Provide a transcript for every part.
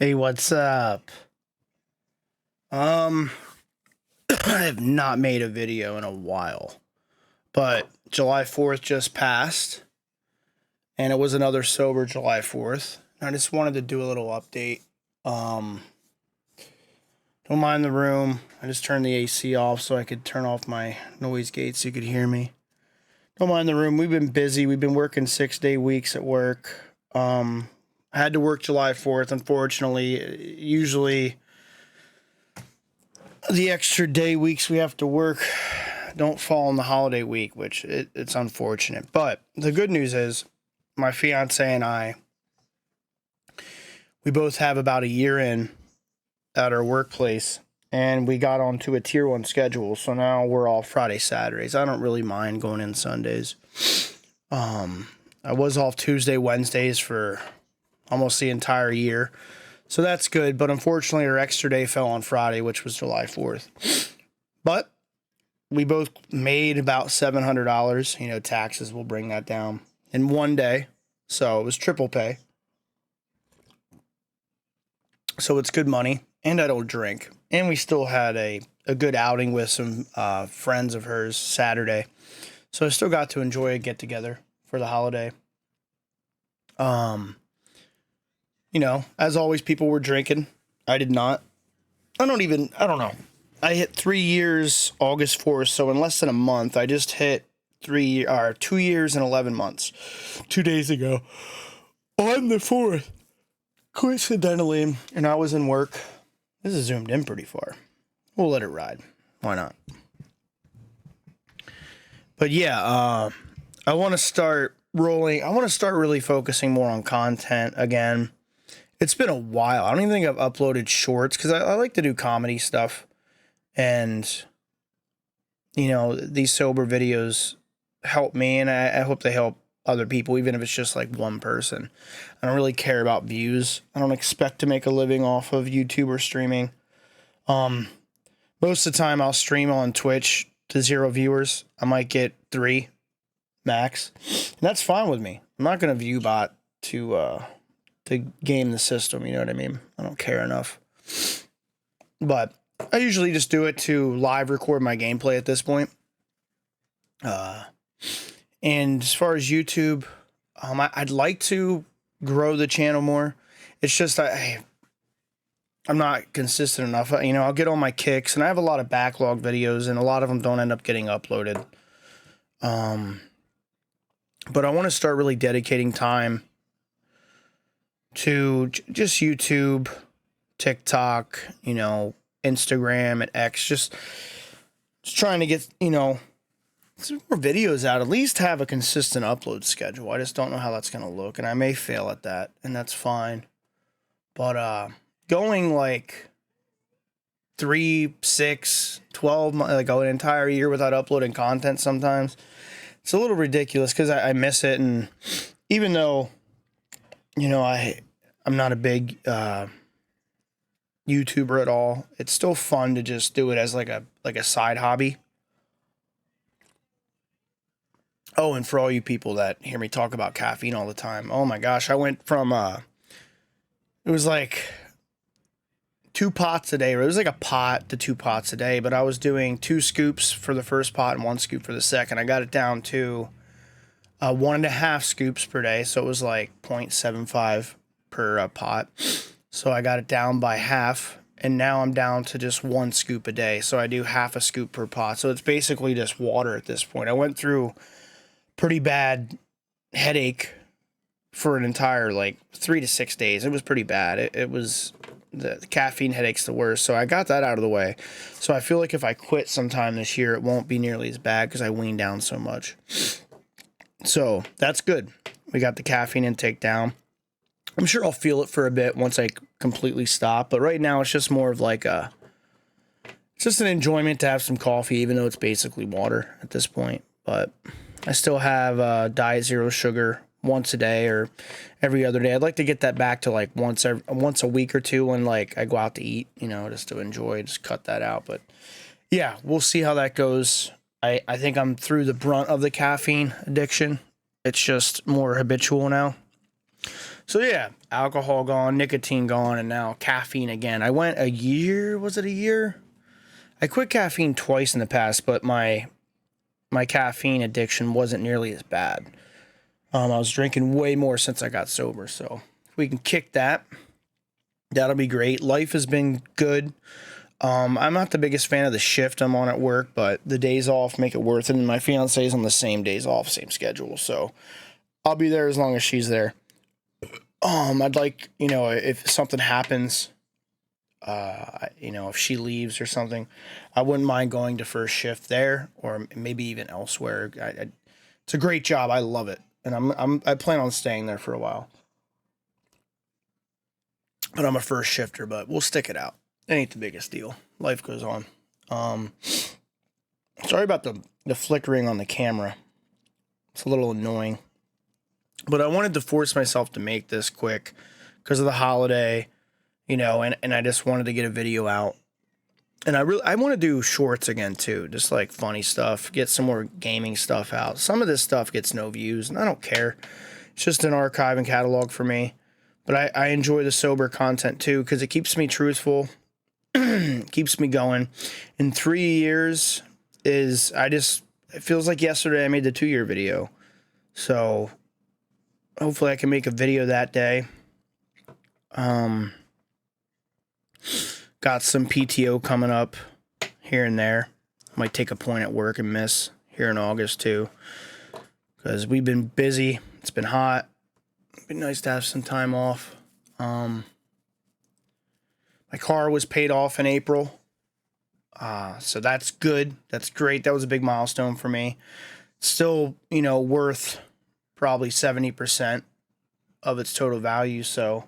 Hey, what's up? Um, I have not made a video in a while, but July 4th just passed, and it was another sober July 4th. I just wanted to do a little update. Um, don't mind the room. I just turned the AC off so I could turn off my noise gate so you could hear me. Don't mind the room. We've been busy. We've been working 6-day weeks at work. I had to work July 4th, unfortunately. Usually the extra day weeks we have to work don't fall on the holiday week, which it's unfortunate. But the good news is my fiance and I, we both have about a year in at our workplace, and we got onto a tier 1 schedule. So now we're all Friday, Saturdays. I don't really mind going in Sundays. I was off Tuesday, Wednesdays for almost the entire year. So that's good, but unfortunately our extra day fell on Friday, which was July 4th. But we both made about $700. You know, taxes will bring that down in one day. So it was triple pay. So it's good money, and I don't drink. And we still had a good outing with some friends of hers Saturday. So I still got to enjoy a get-together for the holiday. You know, as always, people were drinking. I did not. I don't know. I hit 3 years August 4th, so in less than a month, I just hit 2 years and 11 months. 2 days ago. On the 4th, coincidentally, and I was in work. This is zoomed in pretty far. We'll let it ride. Why not? But yeah, I want to start rolling. I want to start really focusing more on content again. It's been a while. I don't even think I've uploaded shorts because I like to do comedy stuff. And, you know, these sober videos help me, and I hope they help other people, even if it's just like one person. I don't really care about views. I don't expect to make a living off of YouTube or streaming. Most of the time I'll stream on Twitch to 0 viewers. I might get 3 max. And that's fine with me. I'm not going to view bot to game the system, you know what I mean? I don't care enough. But I usually just do it to live record my gameplay at this point. And as far as YouTube, I'd like to grow the channel more. It's just I'm not consistent enough. You know, I'll get on my kicks, and I have a lot of backlog videos, and a lot of them don't end up getting uploaded. But I want to start really dedicating time to just YouTube, TikTok, you know, Instagram and X, just trying to get, you know, some more videos out, at least have a consistent upload schedule. I just don't know how that's going to look, and I may fail at that, and that's fine. But going like 3, 6, 12 months, like an entire year without uploading content sometimes, it's a little ridiculous because I miss it. And even though, you know, I'm not a big YouTuber at all, it's still fun to just do it as like a side hobby. Oh, and for all you people that hear me talk about caffeine all the time, oh my gosh, I went from it was like 2 pots a day, or it was like a pot to 2 pots a day, but I was doing 2 scoops for the first pot and 1 scoop for the second. I got it down to 1.5 scoops per day, so it was like 0.75 per pot. So I got it down by half, and now I'm down to just 1 scoop a day. So I do half a scoop per pot. So it's basically just water at this point. I went through pretty bad headache for an entire like 3 to 6 days. It was pretty bad. It was the caffeine headache's the worst. So I got that out of the way. So I feel like if I quit sometime this year, it won't be nearly as bad because I weaned down so much. So that's good. We got the caffeine intake down. I'm sure I'll feel it for a bit once I completely stop. But right now it's just more of like it's just an enjoyment to have some coffee, even though it's basically water at this point. But I still have Diet Zero Sugar once a day or every other day. I'd like to get that back to like once a week or two when like I go out to eat, you know, just to enjoy, just cut that out. But yeah, we'll see how that goes. I think I'm through the brunt of the caffeine addiction. It's just more habitual now. So yeah, alcohol gone, nicotine gone, and now caffeine again. I went a year. Was it a year? I quit caffeine twice in the past, but my caffeine addiction wasn't nearly as bad. I was drinking way more since I got sober, so if we can kick that, that'll be great. Life has been good. I'm not the biggest fan of the shift I'm on at work, but the days off make it worth it. And my fiance's on the same days off, same schedule, so I'll be there as long as she's there. I'd like, if something happens, if she leaves or something, I wouldn't mind going to first shift there or maybe even elsewhere. It's a great job. I love it, and I plan on staying there for a while. But I'm a first shifter, but we'll stick it out. It ain't the biggest deal. Life goes on. Sorry about the flickering on the camera. It's a little annoying. But I wanted to force myself to make this quick because of the holiday, and I just wanted to get a video out. And I want to do shorts again too, just like funny stuff, get some more gaming stuff out. Some of this stuff gets no views, and I don't care. It's just an archive and catalog for me. But I enjoy the sober content too because it keeps me truthful, keeps me going. In 3 years it feels like yesterday I made the 2-year video. So hopefully I can make a video that day. Got some PTO coming up here and there. Might take a point at work and miss here in August too. Because we've been busy. It's been hot. It'd be nice to have some time off. My car was paid off in April. So that's good. That's great. That was a big milestone for me. Still, worth probably 70% of its total value. So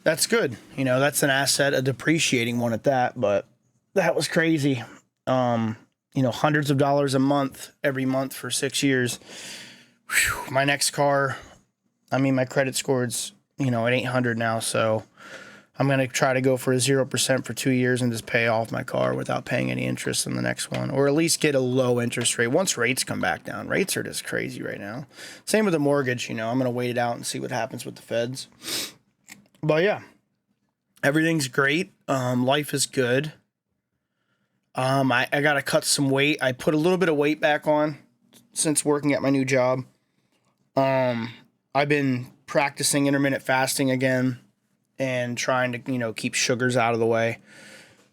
that's good. That's an asset, a depreciating one at that, but that was crazy. Hundreds of dollars a month, every month for 6 years. Whew, my next car, my credit score's, at 800 now. So I'm going to try to go for a 0% for 2 years and just pay off my car without paying any interest on the next one, or at least get a low interest rate once rates come back down. Rates are just crazy right now. Same with the mortgage. I'm going to wait it out and see what happens with the feds. But yeah, everything's great. Life is good. I got to cut some weight. I put a little bit of weight back on since working at my new job. I've been practicing intermittent fasting again and trying to, keep sugars out of the way.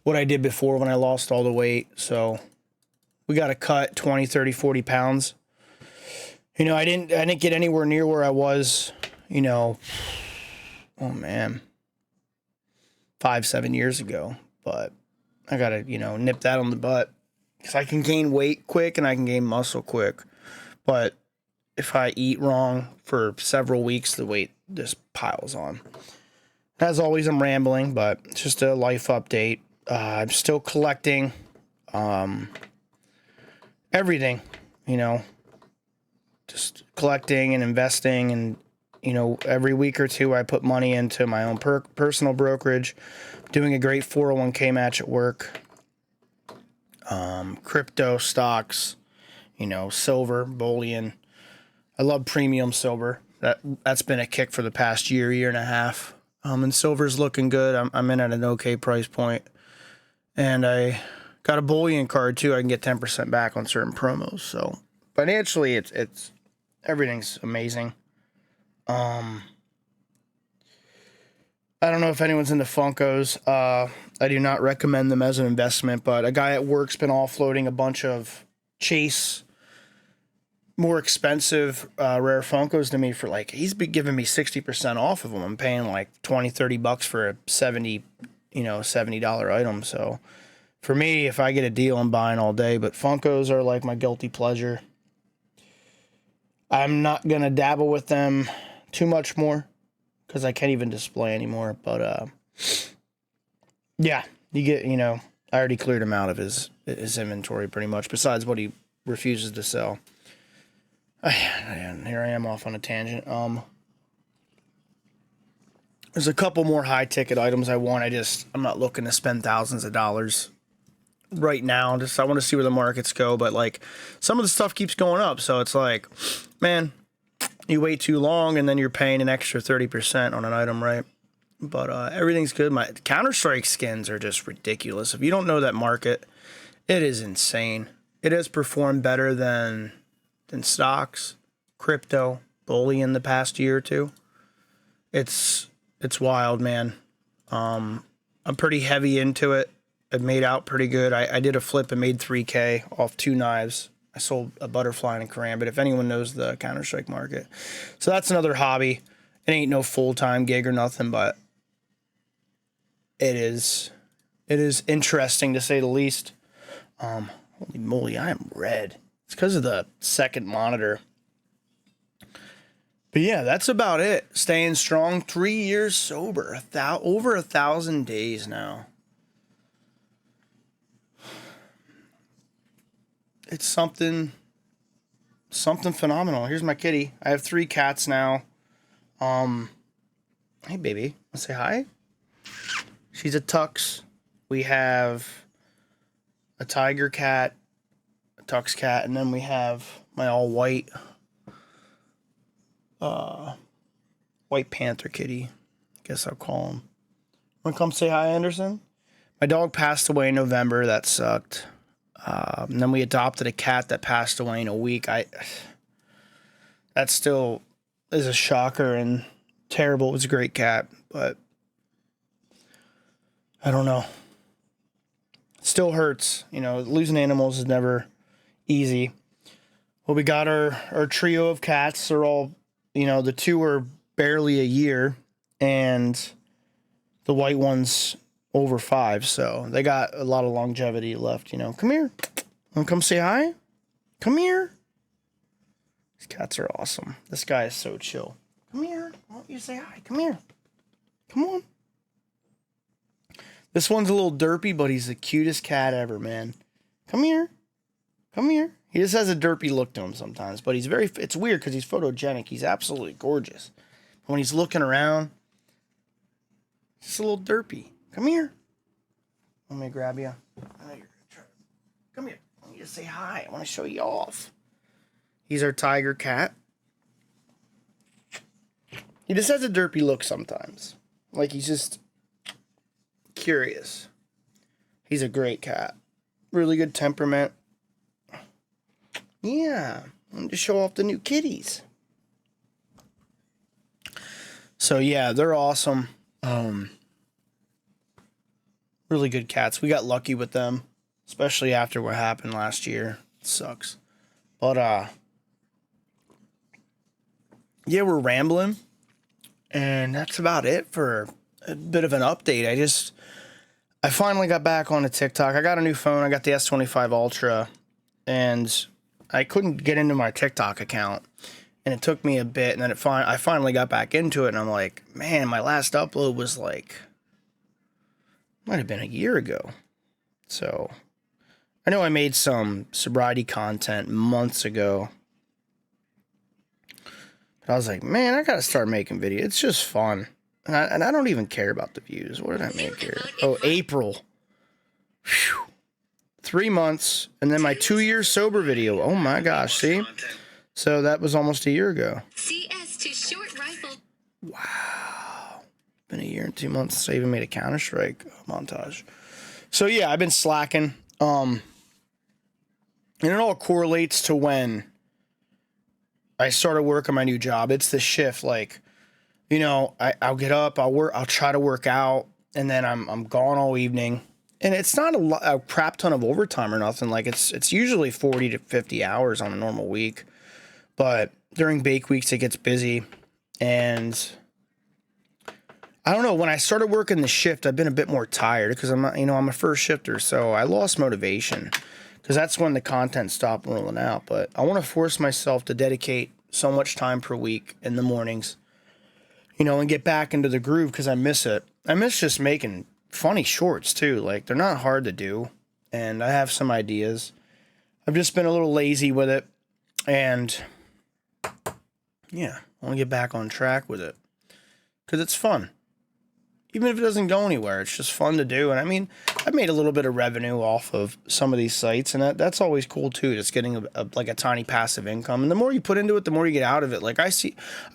What I did before when I lost all the weight. So we got to cut 20, 30, 40 pounds. I didn't get anywhere near where I was, oh man, 5-7 years ago, but I got to, nip that on the butt because I can gain weight quick and I can gain muscle quick. But if I eat wrong for several weeks, the weight just piles on. As always, I'm rambling, but it's just a life update. I'm still collecting everything, just collecting and investing. And, every week or two, I put money into my own personal brokerage, doing a great 401k match at work, crypto stocks, silver, bullion. I love premium silver. That's been a kick for the past year and a half. And silver's looking good. I'm in at an okay price point. And I got a bullion card too. I can get 10% back on certain promos. So financially, it's everything's amazing. I don't know if anyone's into Funkos. I do not recommend them as an investment, but a guy at work's been offloading a bunch of Chase more expensive rare Funkos to me for he's been giving me 60% off of them. I'm paying $20-$30 for a $70 item. So for me, if I get a deal, I'm buying all day. But Funkos are like my guilty pleasure. I'm not gonna dabble with them too much more because I can't even display anymore. But yeah, you get I already cleared him out of his inventory pretty much. Besides what he refuses to sell. And here I am off on a tangent. There's a couple more high ticket items I want. I'm not looking to spend thousands of dollars right now. I want to see where the markets go. But some of the stuff keeps going up. So it's man, you wait too long and then you're paying an extra 30% on an item, right? But everything's good. My Counter-Strike skins are just ridiculous. If you don't know that market, it is insane. It has performed better than stocks, crypto, bullion the past year or two. It's wild, man. I'm pretty heavy into it. I've made out pretty good. I did a flip and made 3K off 2 knives. I sold a butterfly and a karambit, if anyone knows the Counter-Strike market. So that's another hobby. It ain't no full-time gig or nothing, but it is interesting to say the least. Holy moly, I am red. It's because of the second monitor. But yeah, that's about it. Staying strong. 3 years sober. Over 1,000 days now. It's something phenomenal. Here's my kitty. I have 3 cats now. Hey baby, wanna say hi? She's a Tux. We have a tiger cat, a Tux cat, and then we have my all white white panther kitty. I guess I'll call him. Wanna come say hi, Anderson? My dog passed away in November. That sucked. And then we adopted a cat that passed away in a week. That still is a shocker and terrible. It was a great cat, but I don't know. It still hurts. You know, losing animals is never easy. Well, we got our trio of cats. They're all, the 2 are barely a year, and the white one's over 5, so they got a lot of longevity left. Come here. Wanna come say hi? Come here. These cats are awesome. This guy is so chill. Come here. Why don't you say hi? Come here. Come on. This one's a little derpy, but he's the cutest cat ever, man. Come here. Come here. He just has a derpy look to him sometimes, but it's weird because he's photogenic. He's absolutely gorgeous. But when he's looking around, he's just a little derpy. Come here. Let me grab you. I know you're gonna try. Come here. I want you to say hi. I want to show you off. He's our tiger cat. He just has a derpy look sometimes. Like he's just curious. He's a great cat. Really good temperament. Yeah. I wanted to show off the new kitties. So yeah, they're awesome. Really good cats. We got lucky with them, especially after what happened last year. It sucks. But yeah, we're rambling. And that's about it for a bit of an update. I finally got back onto TikTok. I got a new phone. I got the S25 Ultra, and I couldn't get into my TikTok account, and it took me a bit. And then I finally got back into it, and I'm like, man, my last upload was might have been a year ago. So I know I made some sobriety content months ago. But I was like, man, I gotta start making videos. It's just fun. And I don't even care about the views. What did I make here? Oh, April. Whew. 3 months. And then my 2-year sober video. Oh my gosh, see? So that was almost a year ago. CS to short rifle. Wow. Been a year and 2 months since I even made a Counter-Strike montage. So yeah, I've been slacking. And it all correlates to when I started working my new job. It's the shift. I'll get up, I'll try to work out, and then I'm gone all evening. And it's not a crap ton of overtime or nothing. It's usually 40 to 50 hours on a normal week. But during bake weeks, it gets busy. And I don't know, when I started working the shift, I've been a bit more tired because I'm a first shifter. So I lost motivation because that's when the content stopped rolling out. But I want to force myself to dedicate so much time per week in the mornings, and get back into the groove because I miss it. I miss just making funny shorts too. They're not hard to do, and I have some ideas. I've just been a little lazy with it, and yeah, I want to get back on track with it because it's fun. even if it doesn't go anywhere, it's just fun to do. And I mean, I've made a little bit of revenue off of some of these sites, and that's always cool too. Just getting like a tiny passive income, and the more you put into it, the more you get out of it. Like I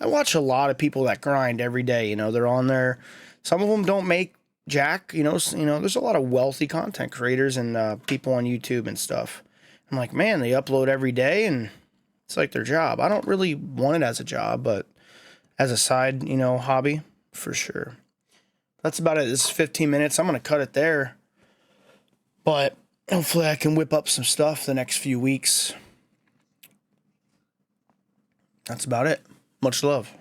watch a lot of people that grind every day. You know, they're on there. Some of them don't make jack. There's a lot of wealthy content creators and people on YouTube and stuff. I'm like, man, they upload every day, and it's like their job. I don't really want it as a job, but as a side, hobby for sure. That's about it. This is 15 minutes. I'm going to cut it there. But hopefully I can whip up some stuff the next few weeks. That's about it. Much love.